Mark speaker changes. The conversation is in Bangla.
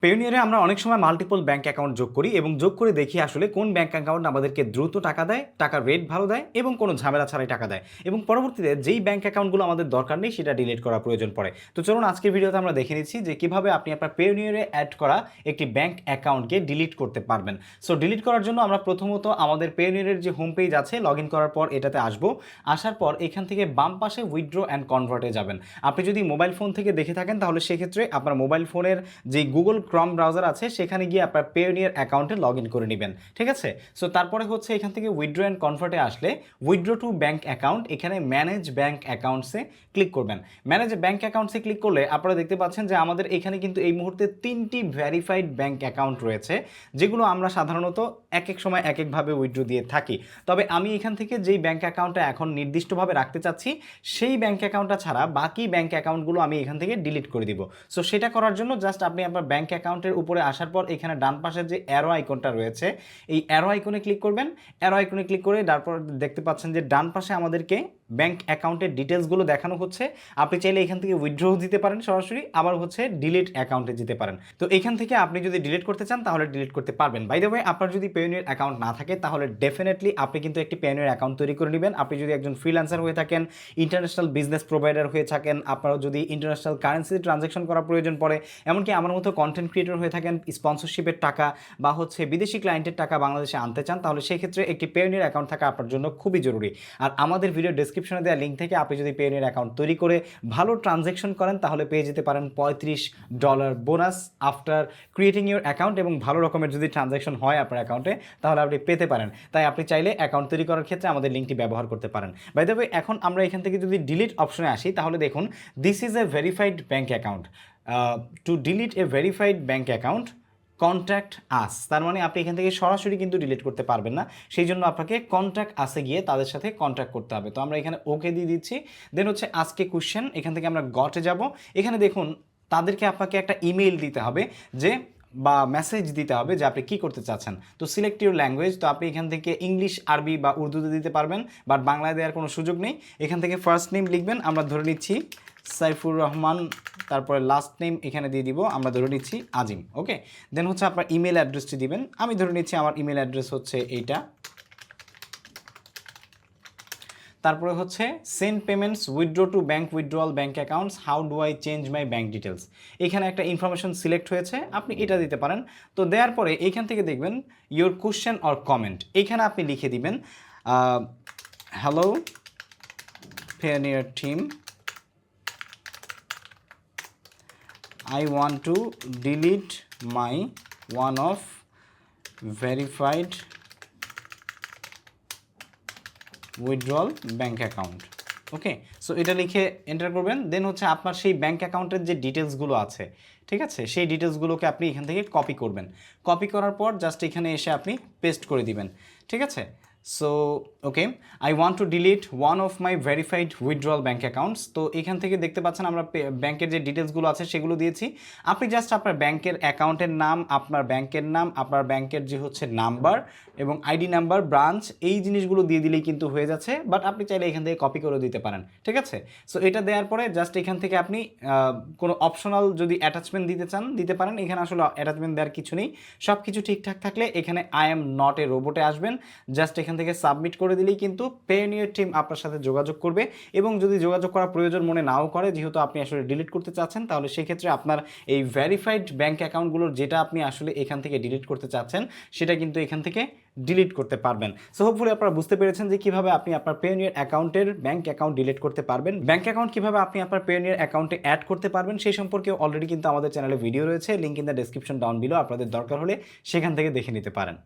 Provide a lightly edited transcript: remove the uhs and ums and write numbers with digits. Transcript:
Speaker 1: পেওনিয়ারে আমরা অনেক সময় মাল্টিপল ব্যাংক অ্যাকাউন্ট যোগ করি এবং যোগ করে দেখি আসলে কোন ব্যাংক অ্যাকাউন্ট আমাদেরকে দ্রুত টাকা দেয়, টাকার রেট ভালো দেয় এবং কোনো ঝামেলা ছাড়াই টাকা দেয় এবং পরবর্তীতে যেই ব্যাংক অ্যাকাউন্টগুলো আমাদের দরকার নেই সেটা ডিলিট করা প্রয়োজন পড়ে। তো চলুন আজকের ভিডিওতে আমরা দেখে নিচ্ছি যে কিভাবে আপনি আপনার পেওনিয়ারে অ্যাড করা একটি ব্যাংক অ্যাকাউন্টকে ডিলিট করতে পারবেন। সো ডিলিট করার জন্য আমরা প্রথমত আমাদের পেওনিয়ারের যে হোম পেজ আছে লগ ইন করার পর এটাতে আসবো। আসার পর এখান থেকে বাম পাশে উইথড্র অ্যান্ড কনভার্টে যাবেন। আপনি যদি মোবাইল ফোন থেকে দেখে থাকেন তাহলে সেক্ষেত্রে আপনার মোবাইল ফোনের যে গুগল ক্রম ব্রাউজার আছে সেখানে গিয়ে আপনার পেওনিয়ার অ্যাকাউন্টে লগ ইন করে নেবেন, ঠিক আছে। সো তারপরে হচ্ছে এখান থেকে উইথড্র অ্যান্ড কনভার্টে আসলে উইথড্র টু ব্যাংক অ্যাকাউন্ট, এখানে ম্যানেজ ব্যাংক অ্যাকাউন্টসে ক্লিক করবেন। ম্যানেজ ব্যাংক অ্যাকাউন্টসে ক্লিক করলে আপনারা দেখতে পাচ্ছেন যে আমাদের এখানে কিন্তু এই মুহূর্তে 3টি ভেরিফাইড ব্যাংক অ্যাকাউন্ট রয়েছে, যেগুলো আমরা সাধারণত এক এক সময় এক একভাবে উইথড্র দিয়ে থাকি। তবে আমি এখান থেকে যেই ব্যাংক অ্যাকাউন্টটা এখন নির্দিষ্টভাবে রাখতে চাচ্ছি সেই ব্যাংক অ্যাকাউন্টটা ছাড়া বাকি ব্যাংক অ্যাকাউন্টগুলো আমি এখান থেকে ডিলিট করে দিব। সো সেটা করার জন্য জাস্ট আপনি আপনার ব্যাংক অ্যাকাউন্টের উপরে আসার পর এখানে ডান পাশের যে অ্যারো আইকনটা রয়েছে এই অ্যারো আইকনে ক্লিক করবেন। অ্যারো আইকনে ক্লিক করে তারপর দেখতে পাচ্ছেন যে ডান পাশে আমাদেরকে ব্যাংক অ্যাকাউন্টের ডিটেলসগুলো দেখানো হচ্ছে। আপনি চাইলে এখান থেকে উইথড্র দিতে পারেন সরাসরি, আবার হচ্ছে ডিলিট অ্যাকাউন্টে যেতে পারেন। তো এখান থেকে আপনি যদি ডিলিট করতে চান তাহলে ডিলিট করতে পারবেন। বাই দ্য ওয়ে, আপনার যদি পেওনিয়ার অ্যাকাউন্ট না থাকে তাহলে ডেফিনেটলি আপনি কিন্তু একটি পেওনিয়ার অ্যাকাউন্ট তৈরি করে নেবেন। আপনি যদি একজন ফ্রিল্যান্সার হয়ে থাকেন, ইন্টারন্যাশনাল বিজনেস প্রোভাইডার হয়ে থাকেন, আপনারও যদি ইন্টারন্যাশনাল কারেন্সি ট্রানজ্যাকশন করা প্রয়োজন পড়ে, এমনকি আমার মতো কন্টেন্ট ক্রিয়েটর হয়ে থাকেন, স্পন্সরশিপের টাকা বা হচ্ছে বিদেশি ক্লায়েন্টের টাকা বাংলাদেশে আনতে চান, তাহলে সেই ক্ষেত্রে একটি পেওনিয়ার অ্যাকাউন্ট থাকা আপনার জন্য খুবই জরুরি। আর আমাদের ভিডিও ডেসক্রিপশনে দেওয়া লিঙ্ক থেকে আপনি যদি পেওনিয়ার অ্যাকাউন্ট তৈরি করে ভালো ট্রানজ্যাকশন করেন তাহলে পেয়ে যেতে পারেন $35 bonus after creating your account, এবং ভালো রকমের যদি ট্রানজ্যাকশন হয় আপনার অ্যাকাউন্টে তাহলে আপনি পেতে পারেন। তাই আপনি চাইলে অ্যাকাউন্ট তৈরি করার ক্ষেত্রে আমাদের লিঙ্কটি ব্যবহার করতে পারেন। বাই দ্য ওয়ে, এখন আমরা এখান থেকে যদি ডিলিট অপশনে আসি তাহলে দেখুন this is a verified bank account. Two delete A verified bank account contact us, তার মানে আপনি এখান থেকে সরাসরি কিন্তু ডিলিট করতে পারবেন না, সেই জন্য আপনাকে কন্ট্যাক্ট আসে গিয়ে তাদের সাথে কন্ট্যাক্ট করতে হবে। তো আমরা এখানে ওকে দিয়ে দিচ্ছি। দেন হচ্ছে আজকে কোশ্চেন, এখান থেকে আমরা গটে যাব। এখানে দেখুন তাদেরকে আপনাকে একটা ইমেইল দিতে হবে যে বা মেসেজ দিতে হবে যে আপনি কী করতে চাচ্ছেন। তো সিলেক্ট ইউর ল্যাঙ্গুয়েজ, তো আপনি এখান থেকে ইংলিশ, আরবি বা উর্দুতে দিতে পারবেন, বাট বাংলায় দেওয়ার কোনো সুযোগ নেই। এখান থেকে ফার্স্ট নেম লিখবেন, আমরা ধরে নিচ্ছি সাইফুর রহমান, তারপরে লাস্ট নেম এখানে দিয়ে দিব, আমরা ধরে নিচ্ছি আজিম। ওকে, দেন হচ্ছে আপনার ইমেল অ্যাড্রেসটি দিবেন, আমি ধরে নিচ্ছি আমার ইমেল অ্যাড্রেস হচ্ছে এইটা। তারপরে হচ্ছে send payments withdraw two bank withdrawal bank accounts, how do I change my bank details. এখানে একটা ইনফরমেশন সিলেক্ট হয়েছে, আপনি এটা দিতে পারেন। তো দেওয়ার পরে এইখান থেকে দেখবেন ইয়োর কোশ্চেন অর কমেন্ট, এখানে আপনি লিখে দিবেন hello Payoneer team, I want to delete my one of verified withdrawal bank account. Okay, so এটা লিখে এন্টার করবেন। দেন হচ্ছে আপনার সেই ব্যাঙ্ক অ্যাকাউন্টের যে ডিটেলসগুলো আছে, ঠিক আছে, সেই ডিটেলসগুলোকে আপনি এখান থেকে কপি করবেন। কপি করার পর জাস্ট এখানে এসে আপনি পেস্ট করে দিবেন, ঠিক আছে। So okay, I want to delete one of my verified withdrawal bank accounts. তো এখান থেকে দেখতে পাচ্ছেন আমরা ব্যাংকের যে ডিটেলসগুলো আছে সেগুলো দিয়েছি। আপনি জাস্ট আপনার ব্যাংকের অ্যাকাউন্টের নাম, আপনার ব্যাংকের নাম, আপনার ব্যাংকের যে হচ্ছে নাম্বার এবং আইডি নাম্বার, ব্রাঞ্চ, এই জিনিসগুলো দিয়ে দিলেই কিন্তু হয়ে যাচ্ছে, বাট আপনি চাইলে এখান থেকে কপি করে দিতে পারেন, ঠিক আছে। সো এটা দেওয়ার পরে জাস্ট এখান থেকে আপনি কোনো অপশনাল যদি অ্যাটাচমেন্ট দিতে চান দিতে পারেন। এখানে আসলে অ্যাটাচমেন্ট দেওয়ার কিছু নেই, সব কিছু ঠিকঠাক থাকলে এখানে আই এম নট এ রোবটে আসবেন। জাস্ট এখান থেকে সাবমিট করে দিলেই কিন্তু পেওনিয়ার টিম আপনার সাথে যোগাযোগ করবে, এবং যদি যোগাযোগ করার প্রয়োজন মনে নাও করে, যেহেতু আপনি আসলে ডিলিট করতে চাচ্ছেন, তাহলে সেক্ষেত্রে আপনার এই ভেরিফাইড ব্যাঙ্ক অ্যাকাউন্টগুলোর যেটা আপনি আসলে এখান থেকে ডিলিট করতে চাচ্ছেন সেটা কিন্তু এখান থেকে ডিলিট করতে পারবেন। সো হোপফুলি আপনারা বুঝতে পেরেছেন যে কিভাবে আপনি আপনার পেওনিয়ার অ্যাকাউন্টের ব্যাঙ্ক অ্যাকাউন্ট ডিলিট করতে পারবেন। ব্যাঙ্ক অ্যাকাউন্ট কিভাবে আপনি আপনার পেওনিয়ার অ্যাকাউন্টে অ্যাড করতে পারবেন সেই সম্পর্কে অলরেডি কিন্তু আমাদের চ্যানেলে ভিডিও রয়েছে, link in the description down below, আপনাদের দরকার হলে সেখান থেকে দেখে নিতে পারেন।